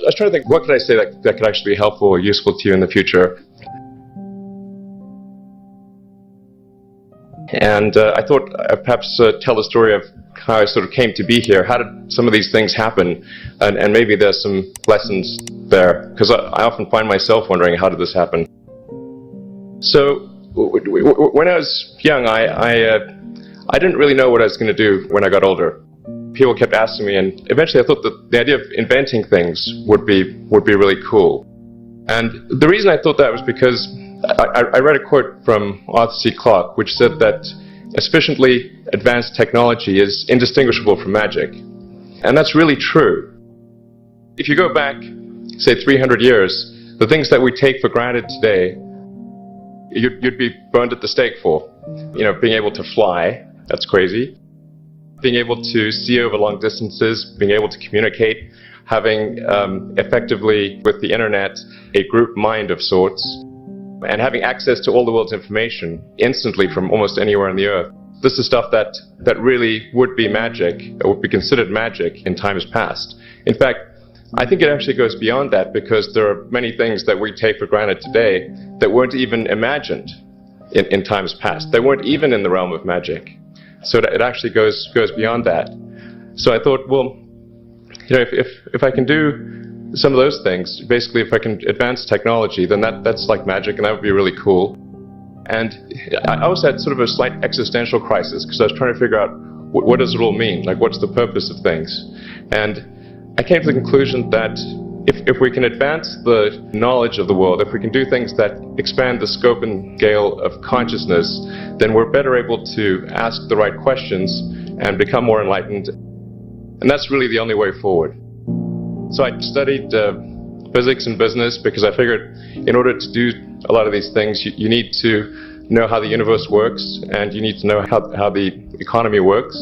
I was trying to think, what could I say that could actually be helpful or useful to you in the future? And I thought I'd perhaps tell the story of how I sort of came to be here. How did some of these things happen? And maybe there's some lessons there, because I often find myself wondering, how did this happen? So when I was young, I didn't really know what I was going to do when I got older. People kept asking me, and eventually I thought that the idea of inventing things would be really cool. And the reason I thought that was because I read a quote from Arthur C. Clarke, which said that a sufficiently advanced technology is indistinguishable from magic. And that's really true. If you go back, say 300 years, the things that we take for granted today, you'd be burned at the stake for. You know, being able to fly, that's crazy. Being able to see over long distances, being able to communicate, having effectively, with the internet, a group mind of sorts, and having access to all the world's information instantly from almost anywhere on the earth. This is stuff that really would be magic, or would be considered magic in times past. In fact, I think it actually goes beyond that, because there are many things that we take for granted today that weren't even imagined in times past. They weren't even in the realm of magic. So it actually goes beyond that. So I thought, well, you know, if I can do some of those things, basically if I can advance technology, then that's like magic, and that would be really cool. And I also had sort of a slight existential crisis, because I was trying to figure out what does it all mean? Like, what's the purpose of things? And I came to the conclusion that if we can advance the knowledge of the world, if we can do things that expand the scope and scale of consciousness, then we're better able to ask the right questions and become more enlightened. And that's really the only way forward. So I studied physics and business, because I figured in order to do a lot of these things, you need to know how the universe works, and you need to know how the economy works.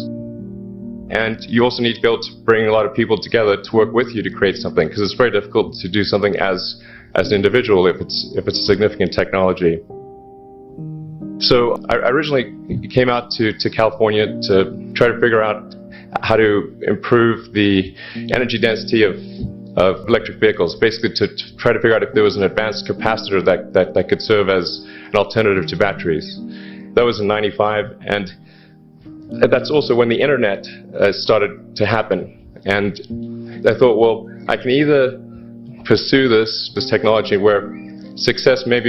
And you also need to be able to bring a lot of people together to work with you to create something, because it's very difficult to do something as an individual if it's a significant technology. So I originally came out to California to try to figure out how to improve the energy density of electric vehicles, basically to try to figure out if there was an advanced capacitor that could serve as an alternative to batteries. That was in '95, and that's also when the internet started to happen. And I thought, well, I can either pursue this technology where success may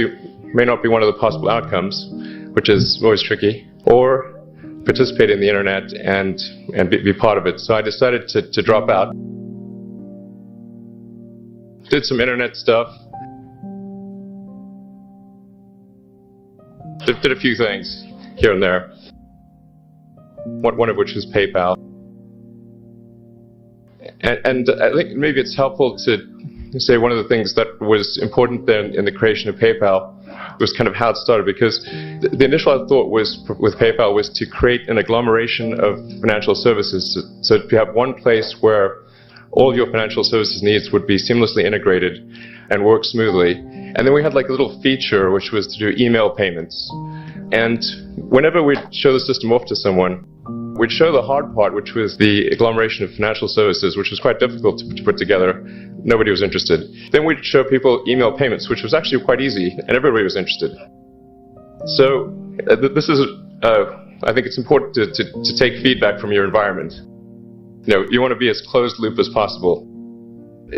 not be one of the possible outcomes, which is always tricky, or participate in the internet and be part of it. So I decided to drop out. Did some internet stuff. Did a few things here and there. One of which was PayPal. And I think maybe it's helpful to say one of the things that was important then in the creation of PayPal was kind of how it started, because the initial thought was with PayPal was to create an agglomeration of financial services, so to have one place where all of your financial services needs would be seamlessly integrated and work smoothly. And then we had like a little feature which was to do email payments. And whenever we'd show the system off to someone, we'd show the hard part, which was the agglomeration of financial services, which was quite difficult to put together. Nobody was interested. Then we'd show people email payments, which was actually quite easy, and everybody was interested. So this is, I think it's important to take feedback from your environment. You know, you want to be as closed loop as possible.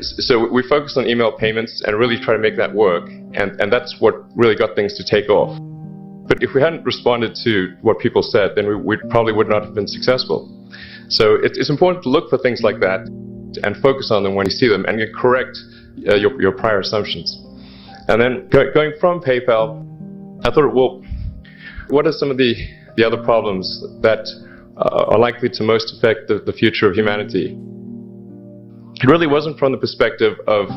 So we focused on email payments and really try to make that work, and that's what really got things to take off. But if we hadn't responded to what people said, then we probably would not have been successful. So it's important to look for things like that and focus on them when you see them, and correct your prior assumptions. And then going from PayPal, I thought, well, what are some of the other problems that are likely to most affect the future of humanity? It really wasn't from the perspective of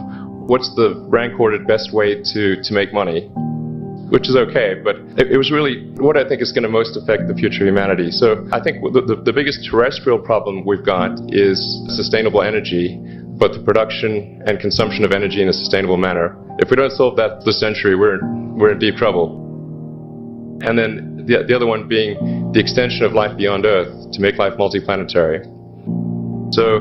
what's the rank-ordered best way to make money, which is okay, but it was really what I think is going to most affect the future of humanity. So I think the biggest terrestrial problem we've got is sustainable energy, but the production and consumption of energy in a sustainable manner. If we don't solve that this century, we're in deep trouble. And then the other one being the extension of life beyond Earth to make life multiplanetary. So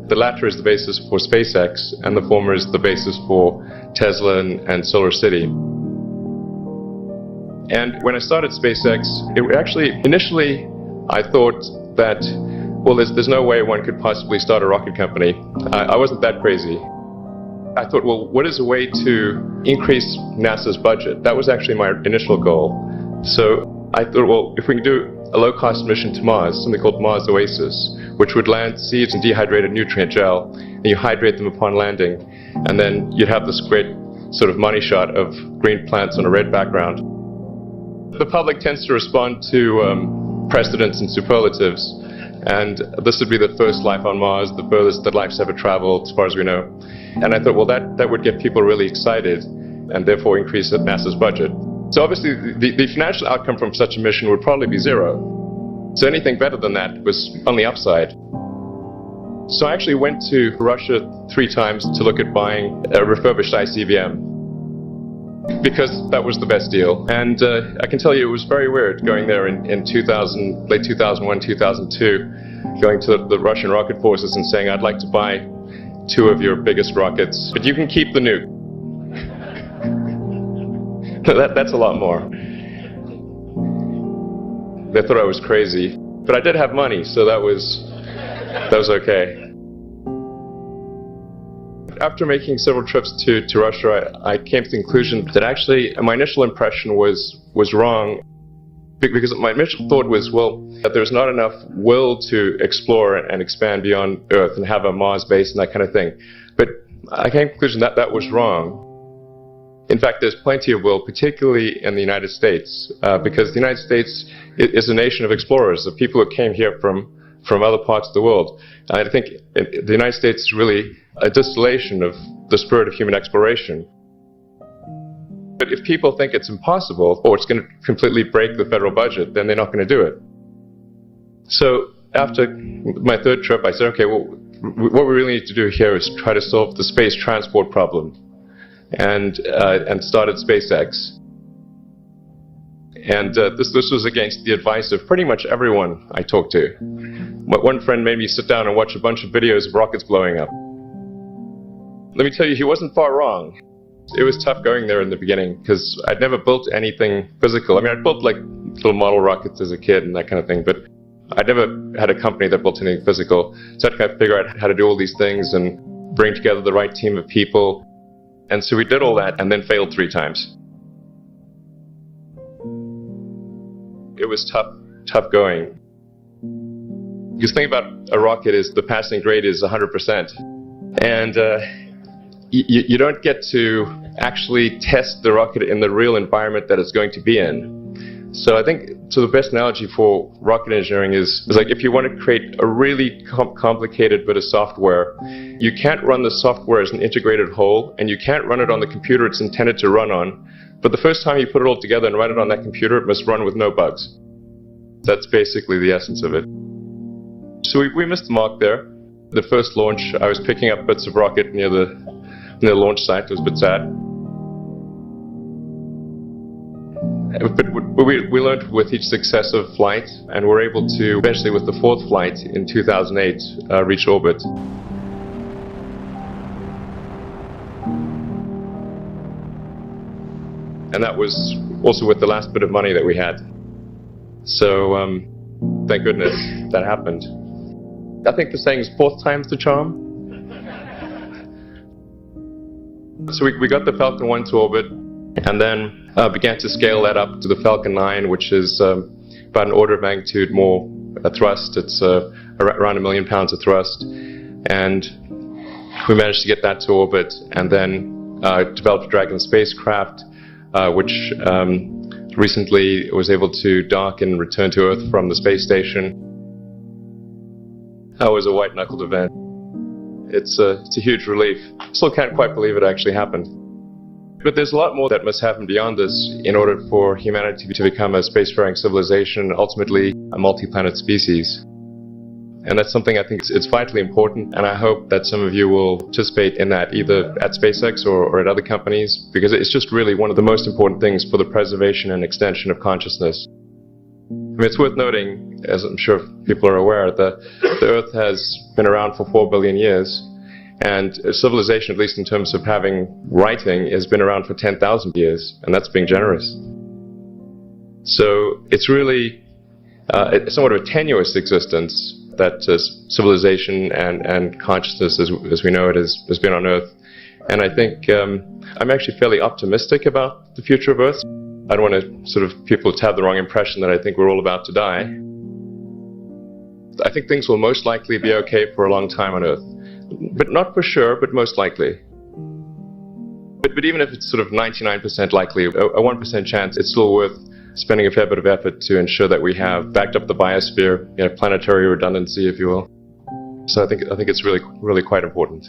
The latter is the basis for SpaceX, and the former is the basis for Tesla and Solar City. And when I started SpaceX, initially I thought that, well, there's no way one could possibly start a rocket company. I wasn't that crazy. I thought, well, what is a way to increase NASA's budget? That was actually my initial goal. So I thought, well, if we can do a low-cost mission to Mars, something called Mars Oasis, which would land seeds in dehydrated nutrient gel, and you hydrate them upon landing, and then you'd have this great sort of money shot of green plants on a red background. The public tends to respond to precedents and superlatives, and this would be the first life on Mars, the furthest that life's ever traveled, as far as we know. And I thought, well, that would get people really excited, and therefore increase NASA's budget. So obviously, the financial outcome from such a mission would probably be zero. So anything better than that was on the upside. So I actually went to Russia 3 times to look at buying a refurbished ICBM, because that was the best deal. And I can tell you it was very weird going there in late 2001, 2002, going to the Russian rocket forces and saying, I'd like to buy 2 of your biggest rockets, but you can keep the nuke. That's a lot more. They thought I was crazy, but I did have money, so that was okay. After making several trips to Russia, I came to the conclusion that actually my initial impression was wrong, because my initial thought was, well, that there's not enough will to explore and expand beyond Earth and have a Mars base and that kind of thing. But I came to the conclusion that that was wrong. In fact, there's plenty of will, particularly in the United States, because the United States is a nation of explorers, of people who came here from other parts of the world. I think the United States is really a distillation of the spirit of human exploration. But if people think it's impossible, or it's going to completely break the federal budget, then they're not going to do it. So after my 3rd trip, I said, okay, well, what we really need to do here is try to solve the space transport problem. And started SpaceX. And this was against the advice of pretty much everyone I talked to. One friend made me sit down and watch a bunch of videos of rockets blowing up. Let me tell you, he wasn't far wrong. It was tough going there in the beginning, because I'd never built anything physical. I mean, I'd built like little model rockets as a kid and that kind of thing, but I'd never had a company that built anything physical. So I had to kind of figure out how to do all these things and bring together the right team of people. And so we did all that and then failed 3 times. It was tough going. Because the thing about a rocket is the passing grade is 100%. And you don't get to actually test the rocket in the real environment that it's going to be in. So I think, so the best analogy for rocket engineering is like if you want to create a really complicated bit of software, you can't run the software as an integrated whole, and you can't run it on the computer it's intended to run on. But the first time you put it all together and run it on that computer, it must run with no bugs. That's basically the essence of it. So we missed the mark there. The first launch, I was picking up bits of rocket near the launch site. It was a bit sad. But we learned with each successive flight, and we're able to eventually, with the 4th flight in 2008, reach orbit. And that was also with the last bit of money that we had. So thank goodness that happened. I think the saying is 4th time's the charm. So we got the Falcon 1 to orbit, and then began to scale that up to the Falcon 9, which is about an order of magnitude more thrust. It's around 1 million pounds of thrust. And we managed to get that to orbit, and then developed a Dragon spacecraft, which recently was able to dock and return to Earth from the space station. That was a white-knuckled event. It's a huge relief. Still can't quite believe it actually happened. But there's a lot more that must happen beyond this in order for humanity to become a spacefaring civilization, ultimately a multi-planet species. And that's something I think it's vitally important, and I hope that some of you will participate in that, either at SpaceX or at other companies, because it's just really one of the most important things for the preservation and extension of consciousness. I mean, it's worth noting, as I'm sure people are aware, that the Earth has been around for 4 billion years, and civilization, at least in terms of having writing, has been around for 10,000 years, and that's being generous. So it's really somewhat of a tenuous existence that civilization and consciousness, as we know it, has been on Earth. And I think I'm actually fairly optimistic about the future of Earth. I don't want to sort of people to have the wrong impression that I think we're all about to die. I think things will most likely be okay for a long time on Earth. But not for sure, but most likely. But even if it's sort of 99% likely, a 1% chance, it's still worth spending a fair bit of effort to ensure that we have backed up the biosphere, planetary redundancy, if you will. So I think it's really quite important.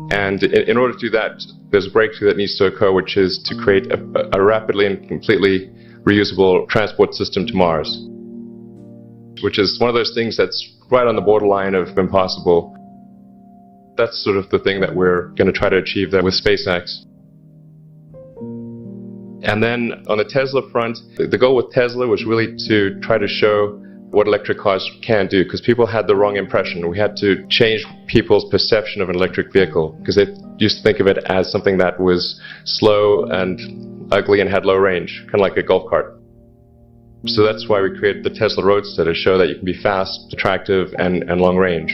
And in order to do that, there's a breakthrough that needs to occur, which is to create a rapidly and completely reusable transport system to Mars, which is one of those things that's right on the borderline of impossible. That's sort of the thing that we're going to try to achieve there with SpaceX. And then on the Tesla front, the goal with Tesla was really to try to show what electric cars can do, because people had the wrong impression. We had to change people's perception of an electric vehicle, because they used to think of it as something that was slow and ugly and had low range, kind of like a golf cart. So that's why we created the Tesla Roadster, to show that you can be fast, attractive, and long range.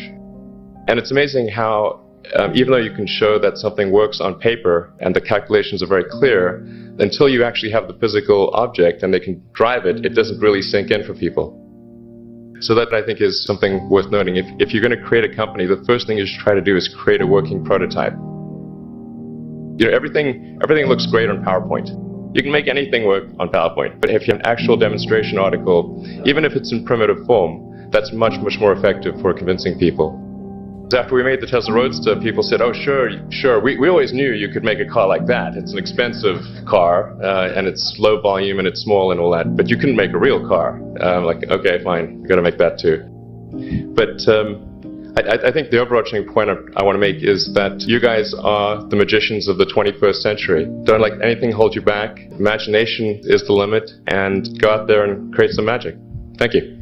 And it's amazing how, even though you can show that something works on paper and the calculations are very clear, until you actually have the physical object and they can drive it, it doesn't really sink in for people. So that, I think, is something worth noting. If you're going to create a company, the first thing you should try to do is create a working prototype. Everything looks great on PowerPoint. You can make anything work on PowerPoint, but if you have an actual demonstration article, even if it's in primitive form, that's much more effective for convincing people. After we made the Tesla Roadster, people said, "Oh, sure, we always knew you could make a car like that. It's an expensive car, and it's low volume, and it's small and all that, but you couldn't make a real car." Like, okay, fine, we got to make that too. But I think the overarching point I want to make is that you guys are the magicians of the 21st century. Don't let anything hold you back. Imagination is the limit, and go out there and create some magic. Thank you.